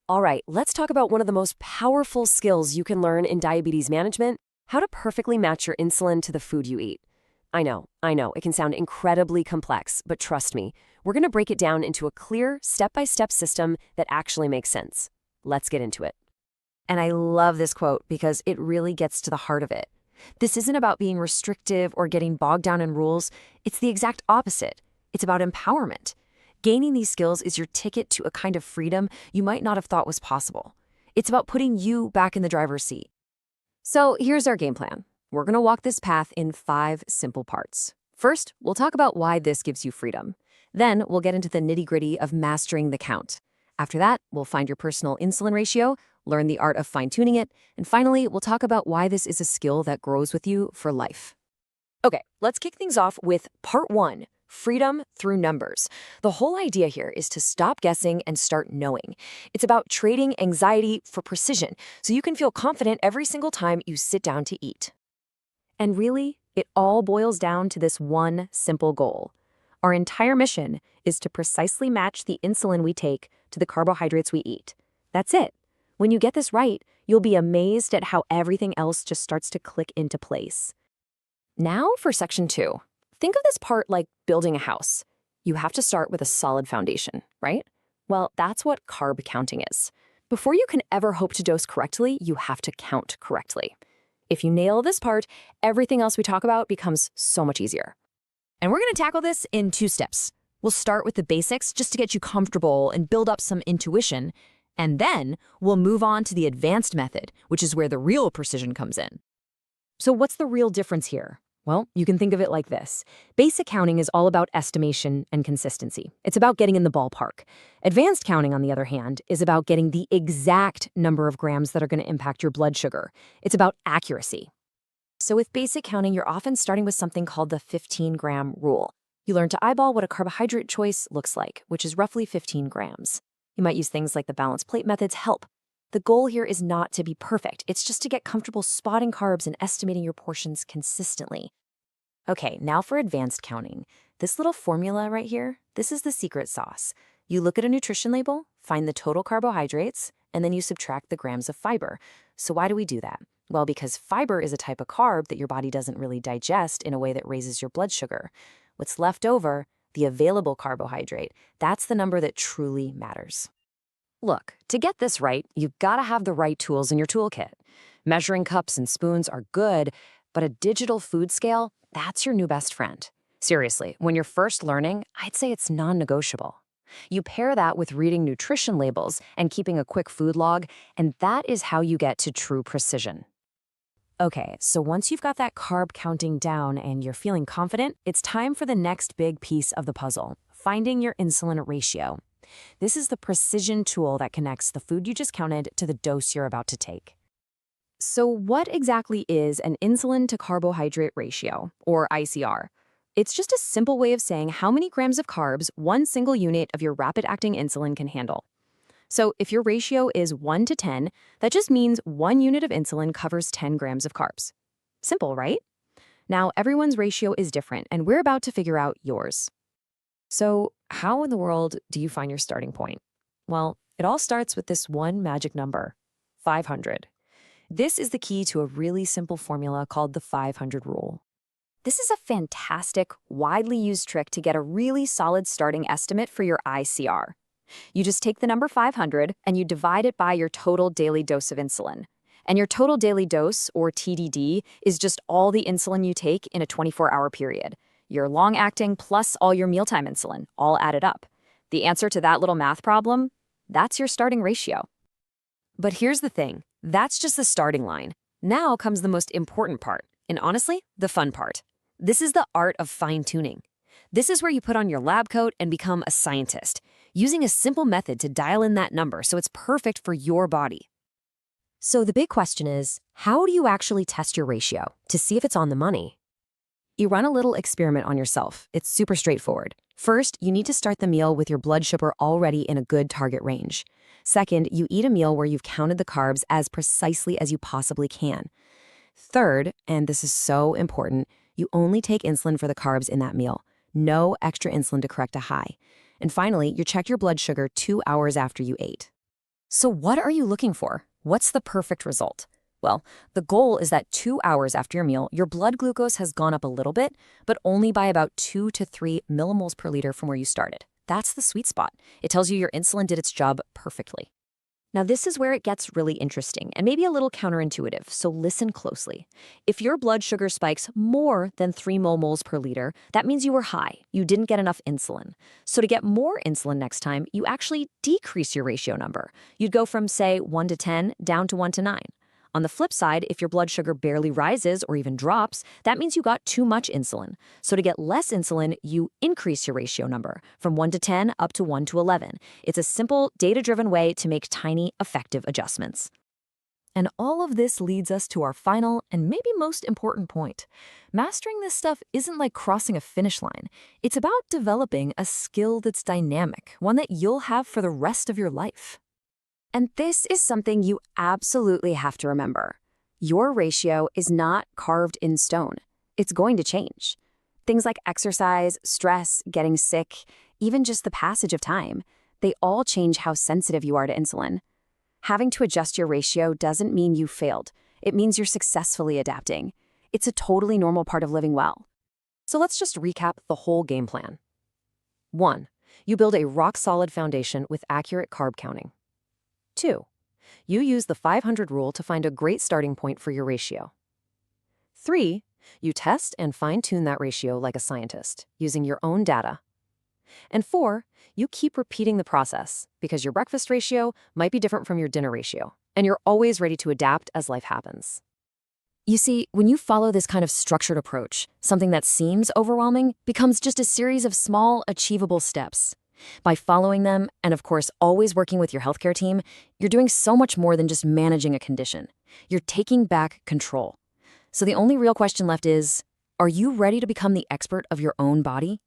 All right, let's talk about one of the most powerful skills you can learn in diabetes management: how to perfectly match your insulin to the food you eat. I know, it can sound incredibly complex, but trust me, we're going to break it down into a clear, step-by-step system that actually makes sense. Let's get into it. And I love this quote because it really gets to the heart of it. This isn't about being restrictive or getting bogged down in rules. It's the exact opposite. It's about empowerment. Gaining these skills is your ticket to a kind of freedom you might not have thought was possible. It's about putting you back in the driver's seat. So here's our game plan. We're going to walk this path in 5 simple parts. First, we'll talk about why this gives you freedom. Then we'll get into the nitty-gritty of mastering the count. After that, we'll find your personal insulin ratio, learn the art of fine-tuning it, and finally, we'll talk about why this is a skill that grows with you for life. Okay, let's kick things off with part 1. Freedom through numbers. The whole idea here is to stop guessing and start knowing. It's about trading anxiety for precision, so you can feel confident every single time you sit down to eat. And really, it all boils down to this one simple goal. Our entire mission is to precisely match the insulin we take to the carbohydrates we eat. That's it. When you get this right, you'll be amazed at how everything else just starts to click into place. Now for section 2. Think of this part like building a house. You have to start with a solid foundation, right? Well, that's what carb counting is. Before you can ever hope to dose correctly, you have to count correctly. If you nail this part, everything else we talk about becomes so much easier. And we're going to tackle this in 2 steps. We'll start with the basics just to get you comfortable and build up some intuition. And then we'll move on to the advanced method, which is where the real precision comes in. So what's the real difference here? Well, you can think of it like this. Basic counting is all about estimation and consistency. It's about getting in the ballpark. Advanced counting, on the other hand, is about getting the exact number of grams that are going to impact your blood sugar. It's about accuracy. So with basic counting, you're often starting with something called the 15-gram rule. You learn to eyeball what a carbohydrate choice looks like, which is roughly 15 grams. You might use things like the balanced plate methods help. The goal here is not to be perfect. It's just to get comfortable spotting carbs and estimating your portions consistently. Okay, now for advanced counting. This little formula right here, this is the secret sauce. You look at a nutrition label, find the total carbohydrates, and then you subtract the grams of fiber. So why do we do that? Well, because fiber is a type of carb that your body doesn't really digest in a way that raises your blood sugar. What's left over, the available carbohydrate, that's the number that truly matters. Look, to get this right, you've got to have the right tools in your toolkit. Measuring cups and spoons are good, but a digital food scale, that's your new best friend. Seriously, when you're first learning, I'd say it's non-negotiable. You pair that with reading nutrition labels and keeping a quick food log, and that is how you get to true precision. Okay, so once you've got that carb counting down and you're feeling confident, it's time for the next big piece of the puzzle: finding your insulin ratio. This is the precision tool that connects the food you just counted to the dose you're about to take. So what exactly is an insulin to carbohydrate ratio, or ICR? It's just a simple way of saying how many grams of carbs one single unit of your rapid-acting insulin can handle. So if your ratio is 1 to 10, that just means 1 unit of insulin covers 10 grams of carbs. Simple, right? Now, everyone's ratio is different, and we're about to figure out yours. So how in the world do you find your starting point? Well, it all starts with this one magic number: 500. This is the key to a really simple formula called the 500 rule. This is a fantastic, widely used trick to get a really solid starting estimate for your ICR. You just take the number 500 and you divide it by your total daily dose of insulin. And your total daily dose, or TDD, is just all the insulin you take in a 24-hour period. Your long-acting plus all your mealtime insulin, all added up. The answer to that little math problem? That's your starting ratio. But here's the thing. That's just the starting line. Now comes the most important part, and honestly, the fun part. This is the art of fine-tuning. This is where you put on your lab coat and become a scientist, using a simple method to dial in that number so it's perfect for your body. So the big question is, how do you actually test your ratio to see if it's on the money? You run a little experiment on yourself. It's super straightforward. First, you need to start the meal with your blood sugar already in a good target range. Second, you eat a meal where you've counted the carbs as precisely as you possibly can. Third, and this is so important, you only take insulin for the carbs in that meal. No extra insulin to correct a high. And finally, you check your blood sugar 2 hours after you ate. So what are you looking for? What's the perfect result? Well, the goal is that 2 hours after your meal, your blood glucose has gone up a little bit, but only by about 2 to 3 millimoles per liter from where you started. That's the sweet spot. It tells you your insulin did its job perfectly. Now, this is where it gets really interesting and maybe a little counterintuitive, so listen closely. If your blood sugar spikes more than 3 millimoles per liter, that means you were high. You didn't get enough insulin. So to get more insulin next time, you actually decrease your ratio number. You'd go from, say, 1 to 10 down to 1 to 9. On the flip side, if your blood sugar barely rises or even drops, that means you got too much insulin. So to get less insulin, you increase your ratio number from 1 to 10 up to 1 to 11. It's a simple, data-driven way to make tiny, effective adjustments. And all of this leads us to our final and maybe most important point. Mastering this stuff isn't like crossing a finish line. It's about developing a skill that's dynamic, one that you'll have for the rest of your life. And this is something you absolutely have to remember. Your ratio is not carved in stone. It's going to change. Things like exercise, stress, getting sick, even just the passage of time, they all change how sensitive you are to insulin. Having to adjust your ratio doesn't mean you failed. It means you're successfully adapting. It's a totally normal part of living well. So let's just recap the whole game plan. 1. You build a rock-solid foundation with accurate carb counting. 2. You use the 500 rule to find a great starting point for your ratio. 3. You test and fine-tune that ratio like a scientist, using your own data. And 4. You keep repeating the process, because your breakfast ratio might be different from your dinner ratio, and you're always ready to adapt as life happens. You see, when you follow this kind of structured approach, something that seems overwhelming becomes just a series of small, achievable steps. By following them, and of course, always working with your healthcare team, you're doing so much more than just managing a condition. You're taking back control. So the only real question left is, are you ready to become the expert of your own body?